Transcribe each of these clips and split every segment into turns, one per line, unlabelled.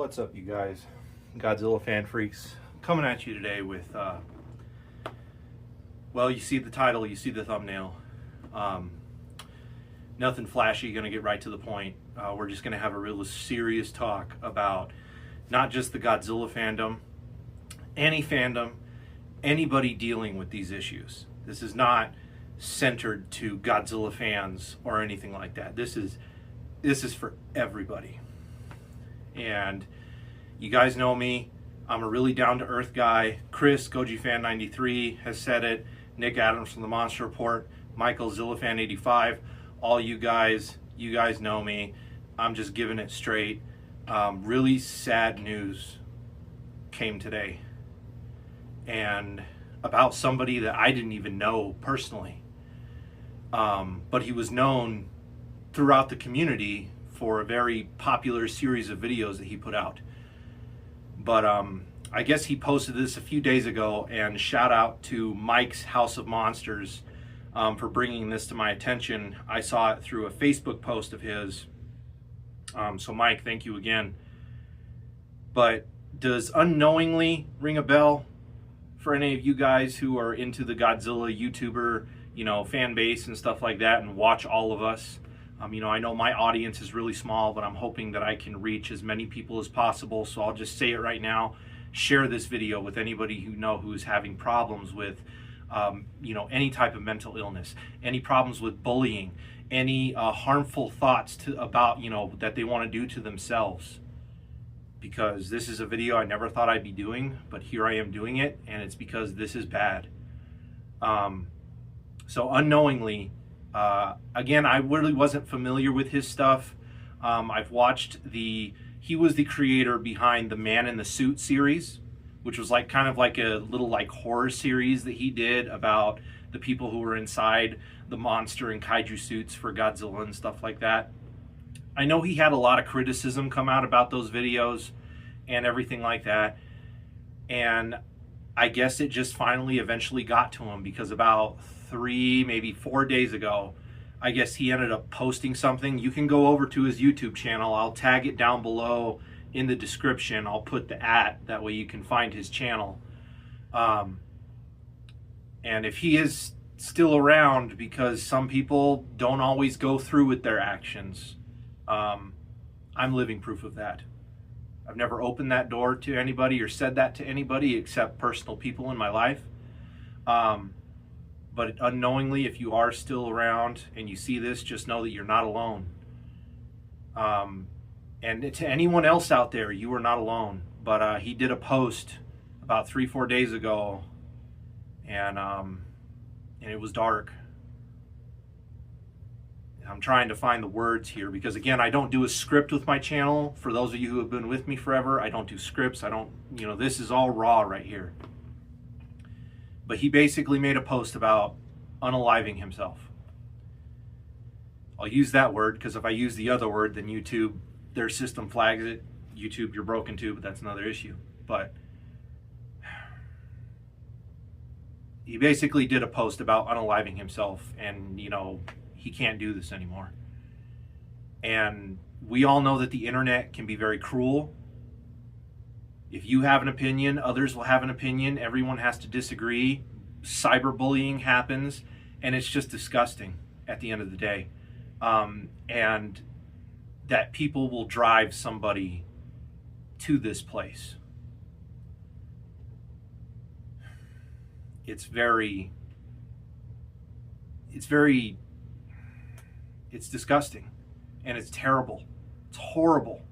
What's up, you guys? Godzilla fan freaks coming at you today with well, you see the title, you see the thumbnail. Nothing flashy, gonna get right to the point. We're just gonna have a real serious talk about not just the Godzilla fandom, any fandom, anybody dealing with these issues. This is not centered to Godzilla fans or anything like that. This is for everybody. And you guys know me, I'm a really down-to-earth guy. Chris, GojiFan93, has said it. Nick Adams from the Monster Report, Michael ZillaFan85, all you guys know me. I'm just giving it straight. Really sad news came today, and about somebody that I didn't even know personally. But he was known throughout the community for a very popular series of videos that he put out. But I guess he posted this a few days ago, and shout out to Mike's House of Monsters for bringing this to my attention. I saw it through a Facebook post of his. So Mike, thank you again. But does unknowingly ring a bell for any of you guys who are into the Godzilla YouTuber, fan base and stuff like that, and watch all of us? I know my audience is really small, but I'm hoping that I can reach as many people as possible. So I'll just say it right now. Share this video with anybody who's having problems with, any type of mental illness, any problems with bullying, any harmful thoughts about that they want to do to themselves. Because this is a video I never thought I'd be doing, but here I am doing it, and it's because this is bad. So unknowingly, again, I really wasn't familiar with his stuff. I've watched he was the creator behind the Man in the Suit series, which was kind of like a little horror series that he did about the people who were inside the monster and kaiju suits for Godzilla and stuff like that. I know he had a lot of criticism come out about those videos and everything like that. And I guess it just finally eventually got to him, because about 3, maybe 4 days ago, I guess he ended up posting something. You can go over to his YouTube channel. I'll tag it down below in the description. I'll put the @ that way you can find his channel. And if he is still around, because some people don't always go through with their actions, I'm living proof of that. I've never opened that door to anybody or said that to anybody except personal people in my life. But unknowingly, if you are still around and you see this, just know that you're not alone. And to anyone else out there, you are not alone. But he did a post about 3-4 days ago, and it was dark. I'm trying to find the words here, because again, I don't do a script with my channel. For those of you who have been with me forever, I don't do scripts. This is all raw right here. But he basically made a post about unaliving himself. I'll use that word, because if I use the other word, then YouTube, their system flags it. YouTube, you're broken too, but that's another issue. But he basically did a post about unaliving himself, and he can't do this anymore. And we all know that the internet can be very cruel. If you have an opinion, others will have an opinion. Everyone has to disagree. Cyberbullying happens, and it's just disgusting at the end of the day. And that people will drive somebody to this place. It's disgusting, and it's terrible. It's horrible.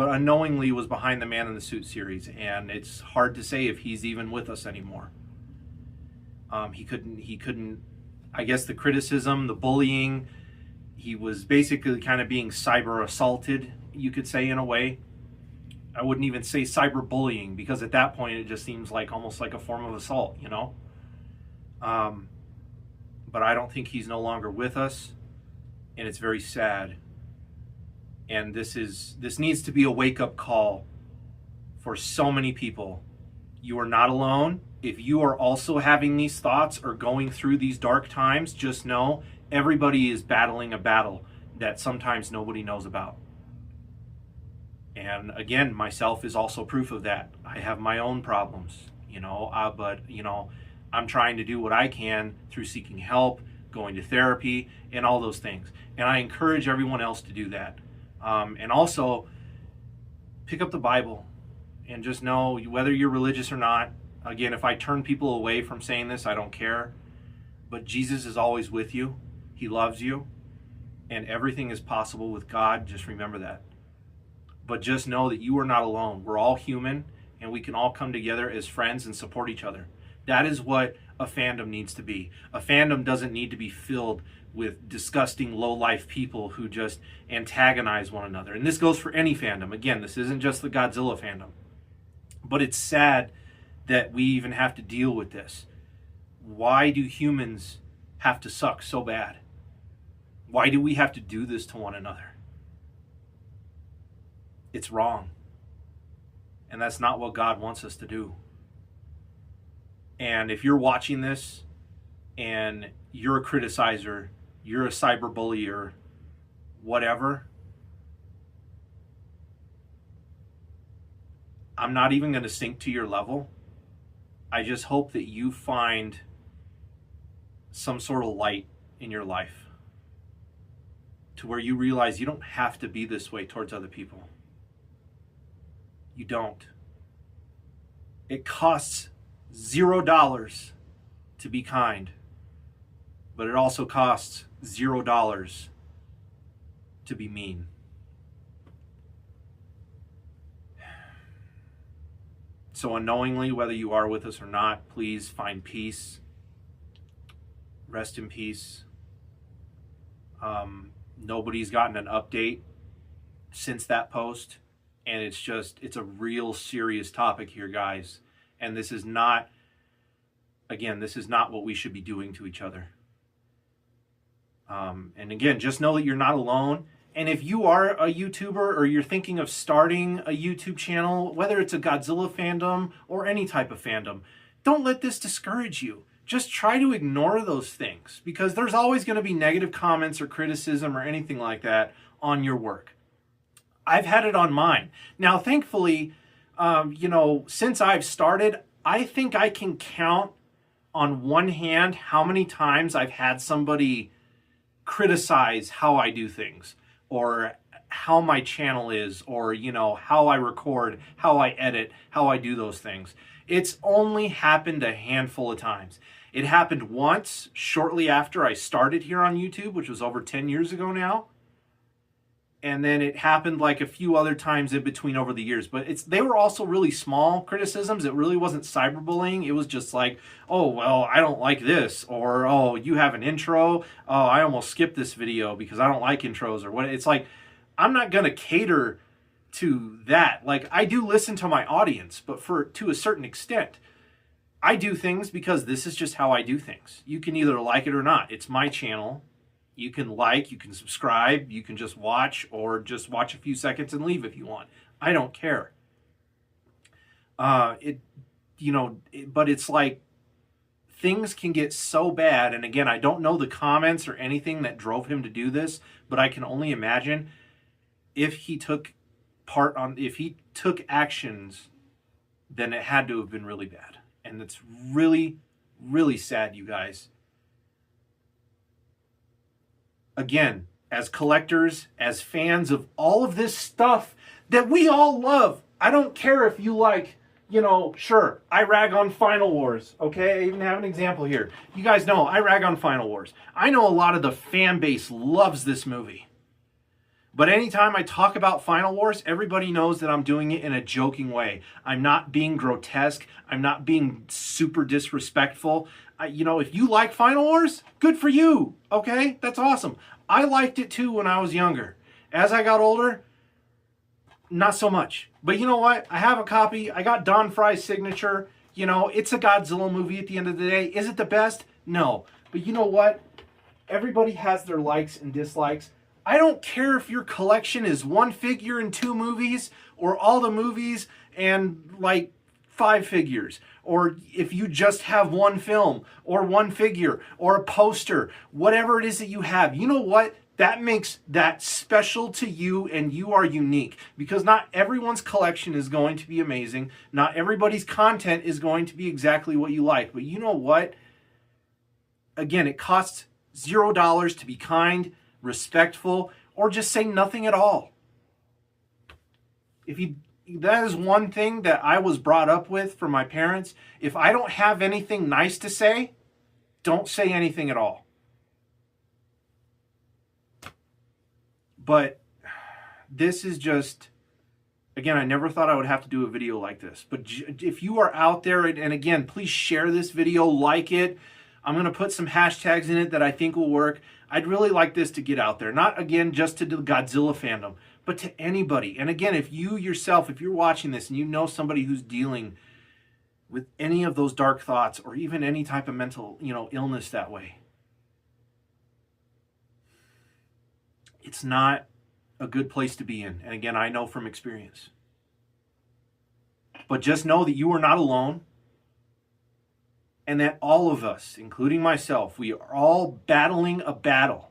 But unknowingly was behind the Man in the Suit series, and it's hard to say if he's even with us anymore. He couldn't, I guess the criticism, the bullying, he was basically kind of being cyber assaulted, you could say, in a way. I wouldn't even say cyberbullying, because at that point it just seems almost like a form of assault, But I don't think he's no longer with us, and it's very sad. And this needs to be a wake-up call for so many people. You are not alone. If you are also having these thoughts or going through these dark times, just know everybody is battling a battle. that sometimes nobody knows about. And again, myself is also proof of that. I have my own problems, but I'm trying to do what I can through seeking help, going to therapy, and all those things. And I encourage everyone else to do that. And also, pick up the Bible and just know, whether you're religious or not, again, if I turn people away from saying this, I don't care. But Jesus is always with you. He loves you. And everything is possible with God. Just remember that. But just know that you are not alone. We're all human, and we can all come together as friends and support each other. That is what a fandom needs to be. A fandom doesn't need to be filled with disgusting, low-life people who just antagonize one another. And this goes for any fandom. Again, this isn't just the Godzilla fandom. But it's sad that we even have to deal with this. Why do humans have to suck so bad? Why do we have to do this to one another? It's wrong. And that's not what God wants us to do. And if you're watching this and you're a criticizer, you're a cyberbullier, whatever, I'm not even going to sink to your level. I just hope that you find some sort of light in your life to where you realize you don't have to be this way towards other people. You don't. It costs $0 to be kind, but it also costs $0 to be mean. So unknowingly, whether you are with us or not, please find peace. Rest in peace. Nobody's gotten an update since that post. And it's a real serious topic here, guys. And this is not what we should be doing to each other. And again, just know that you're not alone. And if you are a YouTuber or you're thinking of starting a YouTube channel, whether it's a Godzilla fandom or any type of fandom, don't let this discourage you. Just try to ignore those things, because there's always going to be negative comments or criticism or anything like that on your work. I've had it on mine. Now, thankfully, since I've started, I think I can count on one hand how many times I've had somebody criticize how I do things, or how my channel is, or, how I record, how I edit, how I do those things. It's only happened a handful of times. It happened once shortly after I started here on YouTube, which was over 10 years ago now. And then it happened like a few other times in between over the years. But they were also really small criticisms. It really wasn't cyberbullying. It was just like, oh, well, I don't like this. Or, oh, you have an intro. Oh, I almost skipped this video because I don't like intros. Or what. It's like, I'm not going to cater to that. Like, I do listen to my audience, but to a certain extent. I do things because this is just how I do things. You can either like it or not. It's my channel. You can like, you can subscribe, you can just watch, or just watch a few seconds and leave if you want. I don't care. But it's like, things can get so bad. And again, I don't know the comments or anything that drove him to do this, but I can only imagine if he took actions, then it had to have been really bad. And it's really, really sad, you guys. Again, as collectors, as fans of all of this stuff that we all love, I don't care if you like, sure, I rag on Final Wars, okay? I even have an example here. You guys know I rag on Final Wars. I know a lot of the fan base loves this movie. But anytime I talk about Final Wars, everybody knows that I'm doing it in a joking way. I'm not being grotesque. I'm not being super disrespectful. If you like Final Wars, good for you, okay? That's awesome. I liked it too when I was younger. As I got older, not so much. But you know what? I have a copy. I got Don Fry's signature. It's a Godzilla movie at the end of the day. Is it the best? No. But you know what? Everybody has their likes and dislikes. I don't care if your collection is one figure in 2 movies, or all the movies and like 5 figures, or if you just have one film or one figure or a poster, whatever it is that you have. You know what? That makes that special to you, and you are unique, because not everyone's collection is going to be amazing. Not everybody's content is going to be exactly what you like. But you know what? Again, it costs $0 to be kind, respectful, or just say nothing at all. That is one thing that I was brought up with from my parents. If I don't have anything nice to say, don't say anything at all. But this is just, again, I never thought I would have to do a video like this. But if you are out there, and again, please share this video, like it. I'm going to put some hashtags in it that I think will work. I'd really like this to get out there. Not, again, just to the Godzilla fandom, but to anybody. And again, if you yourself, if you're watching this and you know somebody who's dealing with any of those dark thoughts or even any type of mental, illness that way, it's not a good place to be in. And again, I know from experience. But just know that you are not alone, and that all of us, including myself, we are all battling a battle.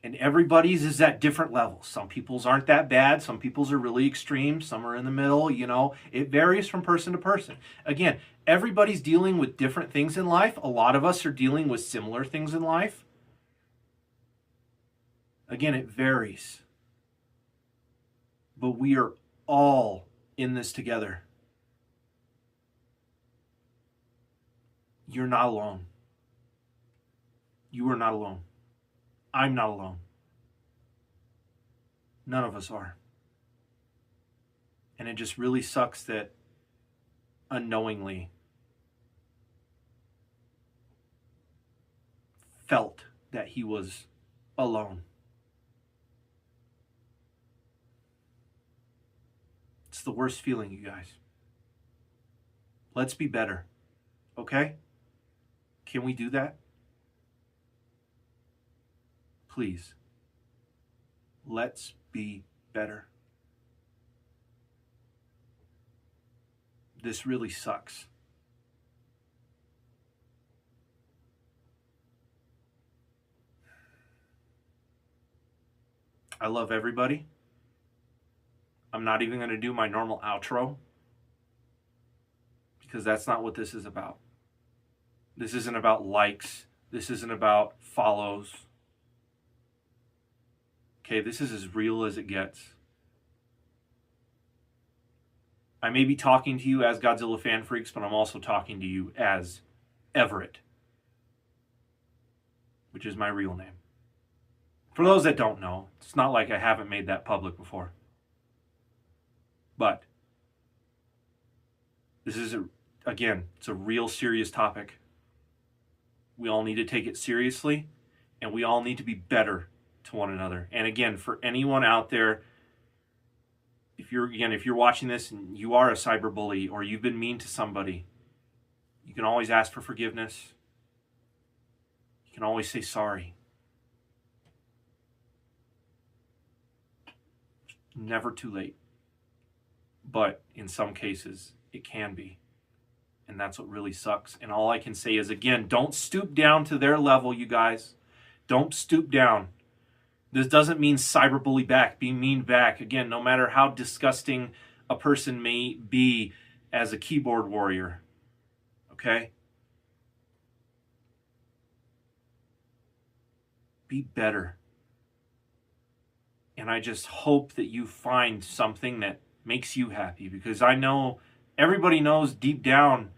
And everybody's is at different levels. Some people's aren't that bad. Some people's are really extreme. Some are in the middle. It varies from person to person. Again, everybody's dealing with different things in life. A lot of us are dealing with similar things in life. Again, it varies. But we are all in this together. You're not alone. You are not alone. I'm not alone. None of us are. And it just really sucks that unknowingly felt that he was alone. It's the worst feeling, you guys. Let's be better. Okay? Can we do that? Please. Let's be better. This really sucks. I love everybody. I'm not even going to do my normal outro, because that's not what this is about. This isn't about likes. This isn't about follows. Okay, this is as real as it gets. I may be talking to you as Godzilla Fan Freaks, but I'm also talking to you as Everett, which is my real name. For those that don't know, it's not like I haven't made that public before. But this is, it's a real serious topic. We all need to take it seriously, and we all need to be better to one another. And again, for anyone out there, if you're watching this and you are a cyberbully or you've been mean to somebody, you can always ask for forgiveness. You can always say sorry. Never too late. But in some cases, it can be. And that's what really sucks. And all I can say is, again, don't stoop down to their level, you guys. Don't stoop down. This doesn't mean cyberbully back, be mean back. Again, no matter how disgusting a person may be as a keyboard warrior. Okay? Be better. And I just hope that you find something that makes you happy, because I know everybody knows deep down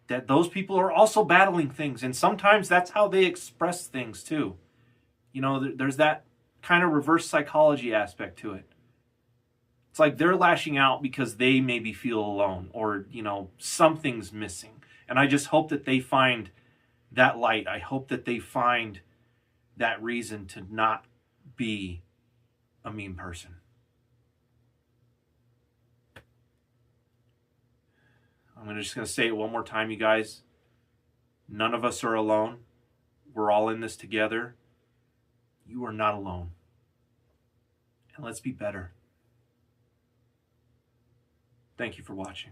that those people are also battling things, and sometimes that's how they express things too. There's that kind of reverse psychology aspect to it. It's like they're lashing out because they maybe feel alone, or something's missing. And I just hope that they find that light. I hope that they find that reason to not be a mean person. I'm just going to say it one more time, you guys. None of us are alone. We're all in this together. You are not alone. And let's be better. Thank you for watching.